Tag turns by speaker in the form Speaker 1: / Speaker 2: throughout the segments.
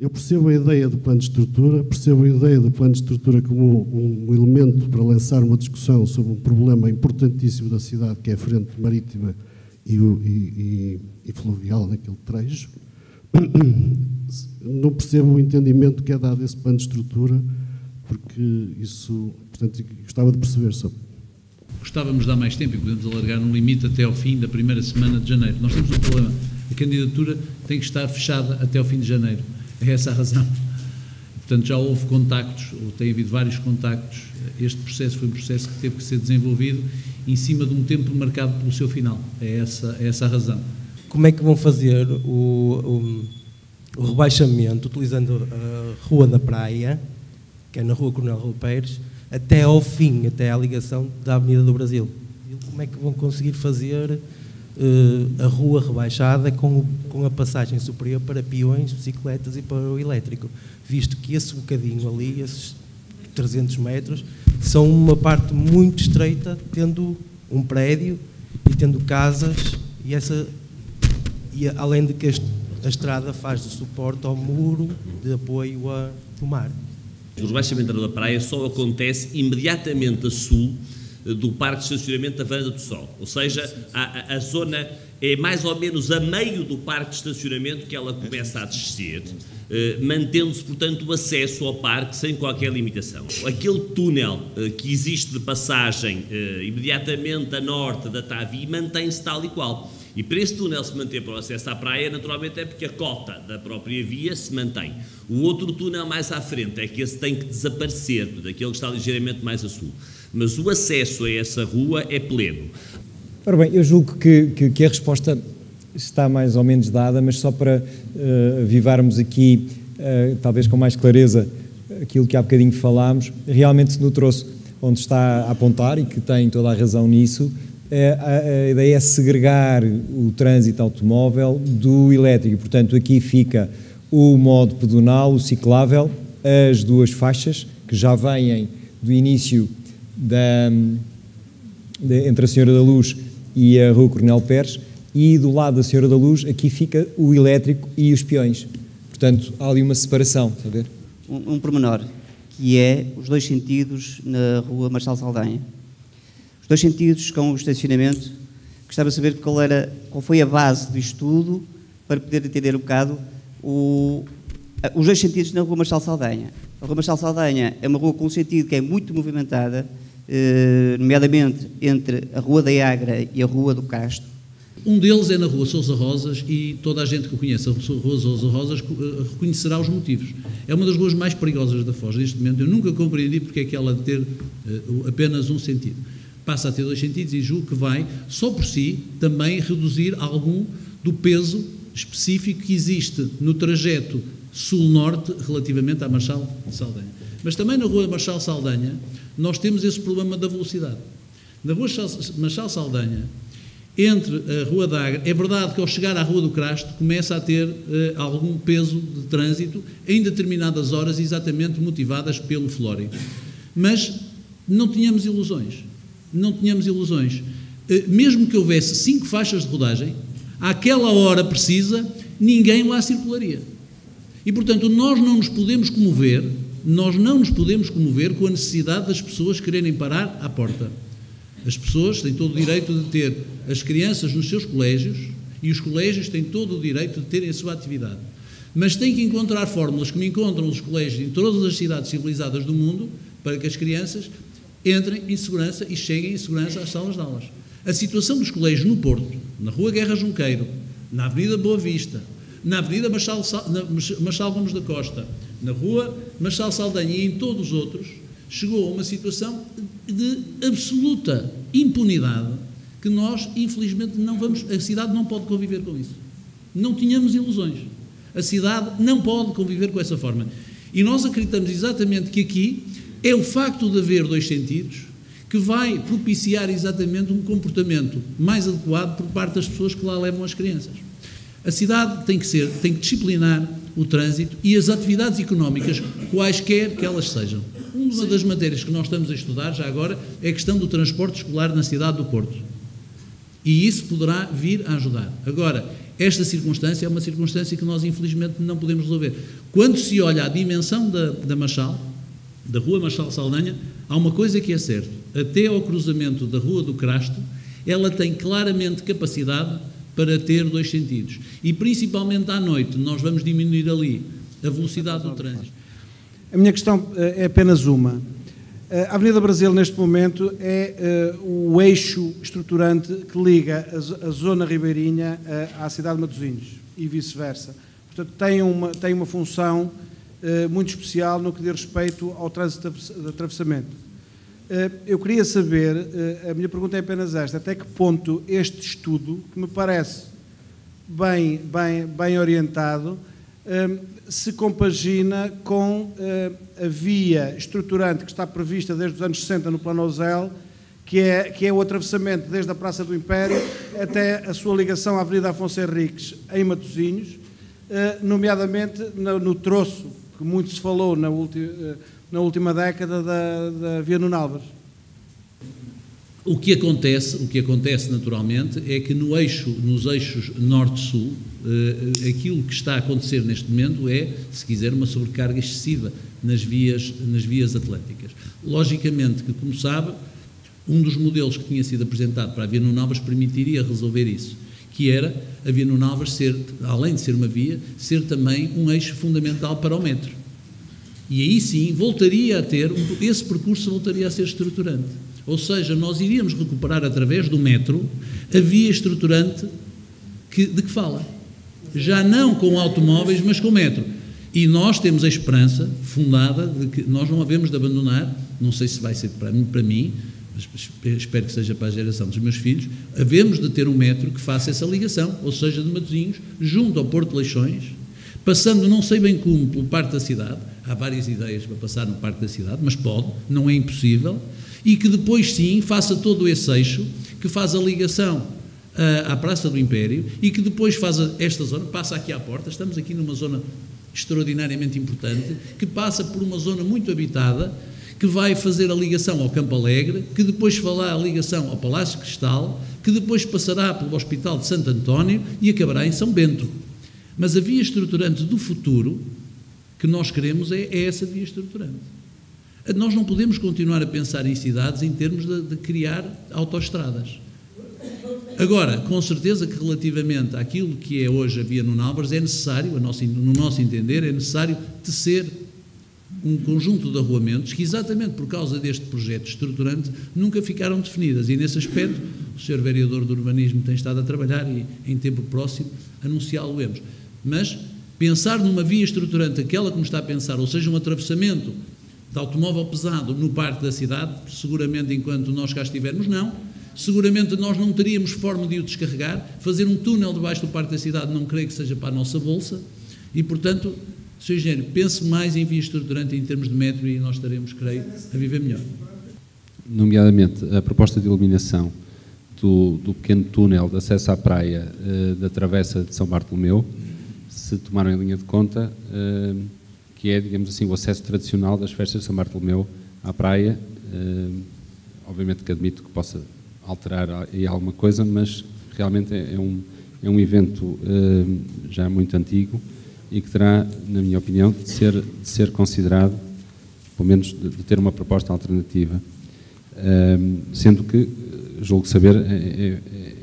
Speaker 1: Eu percebo a ideia do plano de estrutura, percebo a ideia do plano de estrutura como um elemento para lançar uma discussão sobre um problema importantíssimo da cidade, que é a frente marítima e fluvial naquele trecho. Não percebo o entendimento que é dado a esse plano de estrutura, porque isso, portanto, gostava de perceber sobre.
Speaker 2: Gostávamos de dar mais tempo e podemos alargar no limite até ao fim da primeira semana de janeiro. Nós temos um problema, a candidatura tem que estar fechada até ao fim de janeiro. É essa a razão. Portanto, já houve contactos, ou tem havido vários contactos. Este processo foi um processo que teve que ser desenvolvido em cima de um tempo marcado pelo seu final. É essa a razão.
Speaker 3: Como é que vão fazer o rebaixamento, utilizando a Rua da Praia, que é na Rua Coronel Raul Pérez, até ao fim, até à ligação da Avenida do Brasil? Como é que vão conseguir fazer a rua rebaixada com a passagem superior para peões, bicicletas e para o elétrico, visto que esse bocadinho ali, esses 300 metros, são uma parte muito estreita, tendo um prédio e tendo casas, e além de que a estrada faz de suporte ao muro de apoio do mar.
Speaker 4: O rebaixamento da Rua da Praia só acontece imediatamente a sul do parque de estacionamento da Varanda do Sol, ou seja, a zona é mais ou menos a meio do parque de estacionamento que ela começa a descer, mantendo-se, portanto, o acesso ao parque sem qualquer limitação. Aquele túnel que existe de passagem imediatamente a norte da Tavi mantém-se tal e qual. E para esse túnel se manter para o acesso à praia, naturalmente é porque a cota da própria via se mantém. O outro túnel mais à frente é que esse tem que desaparecer, daquele que está ligeiramente mais a sul. Mas o acesso a essa rua é pleno.
Speaker 5: Ora bem, eu julgo que a resposta está mais ou menos dada, mas só para avivarmos aqui, talvez com mais clareza, aquilo que há bocadinho falámos, realmente se trouxe onde está a apontar e que tem toda a razão nisso. A ideia é segregar o trânsito automóvel do elétrico, portanto aqui fica o modo pedonal, o ciclável, as duas faixas que já vêm do início entre a Senhora da Luz e a Rua Coronel Pérez, e do lado da Senhora da Luz aqui fica o elétrico e os peões, portanto há ali uma separação, está a ver?
Speaker 6: Um pormenor, que é os dois sentidos na Rua Marçal Saldanha. Os dois sentidos com o estacionamento. Gostava de saber qual foi a base do estudo para poder entender um bocado os dois sentidos na Rua Marçal Saldanha. A Rua Marçal Saldanha é uma rua com um sentido que é muito movimentada, nomeadamente entre a Rua da Agra e a Rua do Castro.
Speaker 2: Um deles é na Rua Sousa Rosas e toda a gente que conhece a Rua Sousa Rosas reconhecerá os motivos. É uma das ruas mais perigosas da Foz neste momento. Eu nunca compreendi porque é que ela ter apenas um sentido. Passa a ter dois sentidos e julgo que vai, só por si, também reduzir algum do peso específico que existe no trajeto sul-norte relativamente à Marçal Saldanha. Mas também na Rua Marçal Saldanha nós temos esse problema da velocidade. Na Rua Marçal Saldanha, entre a Rua da Agra, é verdade que ao chegar à Rua do Crasto começa a ter algum peso de trânsito em determinadas horas, exatamente motivadas pelo florim. Mas não tínhamos ilusões. Não tínhamos ilusões. Mesmo que houvesse 5 faixas de rodagem, àquela hora precisa, ninguém lá circularia. E, portanto, nós não nos podemos comover com a necessidade das pessoas quererem parar à porta. As pessoas têm todo o direito de ter as crianças nos seus colégios e os colégios têm todo o direito de terem a sua atividade. Mas têm que encontrar fórmulas como encontram os colégios em todas as cidades civilizadas do mundo para que as crianças entrem em segurança e cheguem em segurança às salas de aulas. A situação dos colégios no Porto, na Rua Guerra Junqueiro, na Avenida Boa Vista, na Avenida Marçal Gomes da Costa, na Rua Marçal Saldanha e em todos os outros, chegou a uma situação de absoluta impunidade que nós, infelizmente, a cidade não pode conviver com isso. Não tínhamos ilusões. A cidade não pode conviver com essa forma. E nós acreditamos exatamente que aqui é o facto de haver dois sentidos que vai propiciar exatamente um comportamento mais adequado por parte das pessoas que lá levam as crianças. A cidade tem que disciplinar o trânsito e as atividades económicas, quaisquer que elas sejam. Uma das matérias que nós estamos a estudar já agora é a questão do transporte escolar na cidade do Porto. E isso poderá vir a ajudar. Agora, Esta circunstância é uma circunstância que nós, infelizmente, não podemos resolver. Quando se olha a dimensão da Marchal, da Rua Marchal Saldanha, há uma coisa que é certa. Até ao cruzamento da Rua do Crasto, ela tem claramente capacidade para ter 2 sentidos. E, principalmente à noite, nós vamos diminuir ali a velocidade do trânsito.
Speaker 7: A minha questão é apenas uma. A Avenida Brasil, neste momento, é o eixo estruturante que liga a zona ribeirinha à cidade de Matosinhos e vice-versa. Portanto, tem uma função muito especial no que diz respeito ao trânsito de atravessamento. Eu queria saber, a minha pergunta é apenas esta, até que ponto este estudo, que me parece bem orientado, se compagina com a via estruturante que está prevista desde os anos 60 no Plano Osel, que é o atravessamento desde a Praça do Império até a sua ligação à Avenida Afonso Henriques em Matosinhos, nomeadamente no troço que muito se falou na última década da Via Nuno Álvares.
Speaker 2: O que acontece naturalmente é que nos eixos norte-sul, aquilo que está a acontecer neste momento é, se quiser, uma sobrecarga excessiva nas vias atlânticas. Logicamente que, como sabe, um dos modelos que tinha sido apresentado para a Via Nuno Álvares permitiria resolver isso, que era a Via Nuno Álvares ser, além de ser uma via, ser também um eixo fundamental para o metro. E aí sim, voltaria a ter, esse percurso voltaria a ser estruturante. Ou seja, nós iríamos recuperar através do metro a via estruturante de que fala. Já não com automóveis, mas com o metro. E nós temos a esperança fundada de que nós não havemos de abandonar, não sei se vai ser para mim, mas espero que seja para a geração dos meus filhos, havemos de ter um metro que faça essa ligação, ou seja, de Matosinhos, junto ao Porto de Leixões, passando não sei bem como pelo Parque da Cidade, há várias ideias para passar no Parque da Cidade, mas pode, não é impossível, e que depois sim faça todo esse eixo, que faz a ligação à Praça do Império e que depois faz esta zona, passa aqui à porta, estamos aqui numa zona extraordinariamente importante, que passa por uma zona muito habitada, que vai fazer a ligação ao Campo Alegre, que depois fará a ligação ao Palácio Cristal, que depois passará pelo Hospital de Santo António e acabará em São Bento. Mas a via estruturante do futuro que nós queremos é essa via estruturante. Nós não podemos continuar a pensar em cidades em termos de criar autoestradas. Agora, com certeza que relativamente àquilo que é hoje a Via Nuno Álvares, é necessário, no nosso entender, é necessário tecer um conjunto de arruamentos que, exatamente por causa deste projeto estruturante, nunca ficaram definidas. E, nesse aspecto, o Sr. Vereador do Urbanismo tem estado a trabalhar e, em tempo próximo, anunciá-lo-emos. Mas pensar numa via estruturante, aquela como está a pensar, ou seja, um atravessamento de automóvel pesado no Parque da Cidade, seguramente enquanto nós cá estivermos, não. Seguramente nós não teríamos forma de o descarregar. Fazer um túnel debaixo do Parque da Cidade não creio que seja para a nossa bolsa. E, portanto, Sr. Engenheiro, pense mais em via estruturante em termos de metro e nós estaremos, creio, a viver melhor.
Speaker 8: Nomeadamente, a proposta de eliminação do pequeno túnel de acesso à praia da Travessa de São Bartolomeu, se tomaram em linha de conta que é, digamos assim, o acesso tradicional das festas de São Bartolomeu à praia. Obviamente que admito que possa alterar aí alguma coisa, mas realmente é um evento já muito antigo e que terá, na minha opinião, de ser considerado, pelo menos de ter uma proposta alternativa. Sendo que, julgo saber,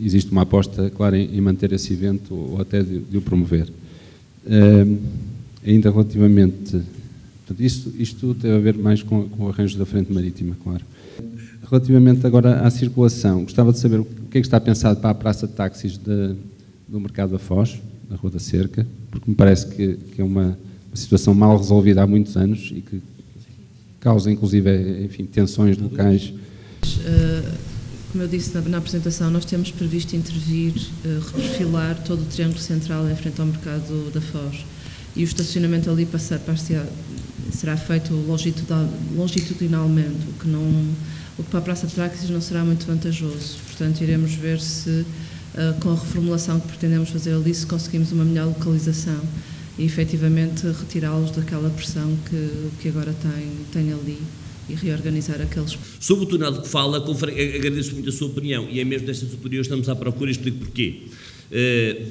Speaker 8: existe uma aposta clara em manter esse evento ou até de o promover. Ainda relativamente, portanto, isto tem a ver mais com o arranjo da frente marítima, claro. Relativamente agora à circulação, gostava de saber o que é que está pensado para a praça de táxis do Mercado da Foz, na Rua da Cerca, porque me parece que é uma situação mal resolvida há muitos anos e que causa, inclusive, enfim, tensões locais.
Speaker 9: Como eu disse na apresentação, nós temos previsto intervir, reperfilar todo o triângulo central em frente ao Mercado da Foz. E o estacionamento ali será feito longitudinalmente, o que para a Praça de Táxis não será muito vantajoso. Portanto, iremos ver se, com a reformulação que pretendemos fazer ali, se conseguimos uma melhor localização e, efetivamente, retirá-los daquela pressão que agora tem ali e reorganizar aqueles.
Speaker 4: Sobre o túnel que fala, agradeço muito a sua opinião e é mesmo desta sua opinião que estamos à procura e explico porquê.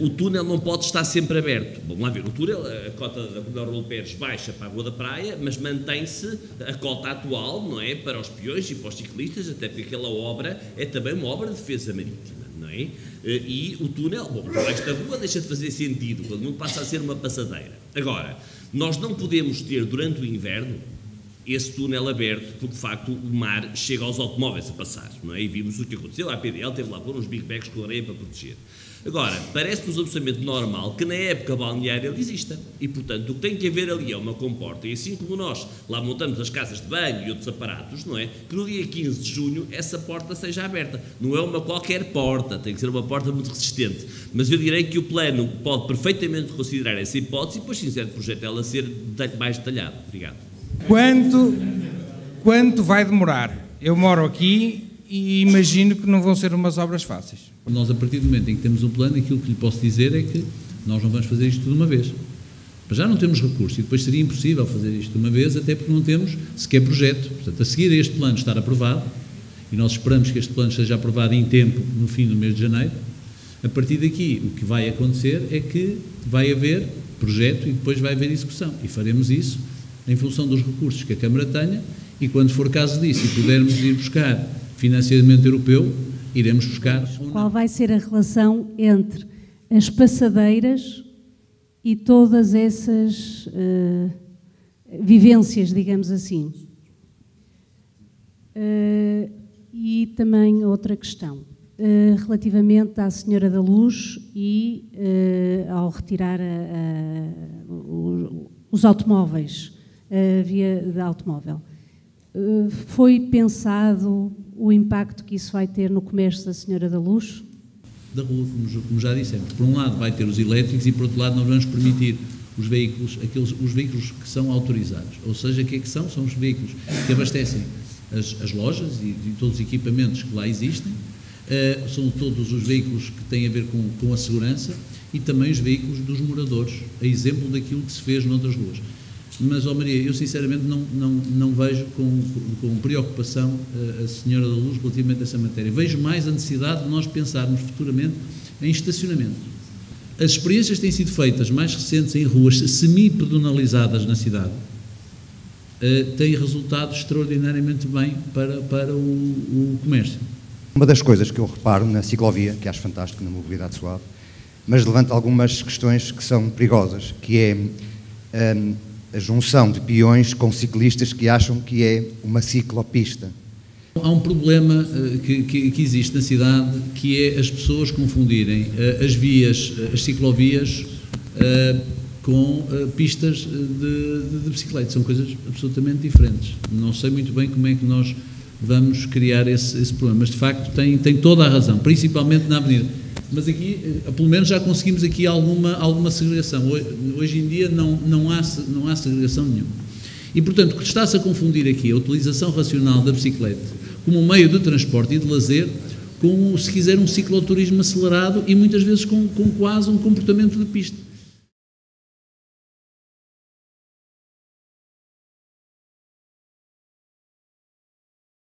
Speaker 4: O túnel não pode estar sempre aberto. Vamos lá ver, o túnel, a cota da Coronel Raul Pérez baixa para a Rua da Praia, mas mantém-se a cota atual, não é? Para os peões e para os ciclistas, até porque aquela obra é também uma obra de defesa marítima, não é? E o túnel, bom, esta rua deixa de fazer sentido, quando muito passa a ser uma passadeira. Agora, nós não podemos ter durante o inverno esse túnel aberto, porque de facto o mar chega aos automóveis a passar, não é? E vimos o que aconteceu, a APDL teve lá pôr uns big bags com areia para proteger. Agora, parece-nos absolutamente normal que na época balneária ele exista, e portanto o que tem que haver ali é uma comporta, e assim como nós lá montamos as casas de banho e outros aparatos, não é? Que no dia 15 de junho essa porta seja aberta. Não é uma qualquer porta, tem que ser uma porta muito resistente, mas eu direi que o plano pode perfeitamente considerar essa hipótese e depois, se quiser, projeto ela ser mais detalhado. Obrigado.
Speaker 10: Quanto vai demorar? Eu moro aqui e imagino que não vão ser umas obras fáceis.
Speaker 2: Nós, a partir do momento em que temos um plano, aquilo que lhe posso dizer é que nós não vamos fazer isto de uma vez. Mas já não temos recursos e depois seria impossível fazer isto de uma vez, até porque não temos sequer projeto. Portanto, a seguir a este plano estar aprovado, e nós esperamos que este plano seja aprovado em tempo no fim do mês de janeiro, a partir daqui o que vai acontecer é que vai haver projeto e depois vai haver execução. E faremos isso em função dos recursos que a Câmara tenha, e quando for caso disso e pudermos ir buscar financiamento europeu, iremos buscar.
Speaker 11: Qual vai ser a relação entre as passadeiras e todas essas vivências, digamos assim? E também outra questão, relativamente à Senhora da Luz e ao retirar os automóveis, a via de automóvel. Foi pensado o impacto que isso vai ter no comércio da Senhora da Luz?
Speaker 2: Da rua, como já dissemos. Por um lado vai ter os elétricos e por outro lado nós vamos permitir os veículos, os veículos que são autorizados. Ou seja, o que é que são? São os veículos que abastecem as lojas e todos os equipamentos que lá existem, são todos os veículos que têm a ver com a segurança e também os veículos dos moradores, a exemplo daquilo que se fez noutras ruas. Mas, Maria, eu sinceramente não vejo com preocupação a Senhora da Luz relativamente a essa matéria. Vejo mais a necessidade de nós pensarmos futuramente em estacionamento. As experiências têm sido feitas mais recentes em ruas semi-pedonalizadas na cidade, têm resultado extraordinariamente bem para o comércio.
Speaker 12: Uma das coisas que eu reparo na ciclovia, que acho fantástico na mobilidade suave, mas levanta algumas questões que são perigosas, que é a junção de peões com ciclistas que acham que é uma ciclopista.
Speaker 2: Há um problema que existe na cidade, que é as pessoas confundirem as ciclovias com pistas de bicicleta. São coisas absolutamente diferentes. Não sei muito bem como é que nós vamos criar esse problema, mas de facto tem toda a razão, principalmente na avenida. Mas aqui, pelo menos já conseguimos aqui alguma segregação. Hoje em dia não há segregação nenhuma. E, portanto, o que está-se a confundir aqui a utilização racional da bicicleta como um meio de transporte e de lazer com, se quiser, um cicloturismo acelerado e muitas vezes com quase um comportamento de pista.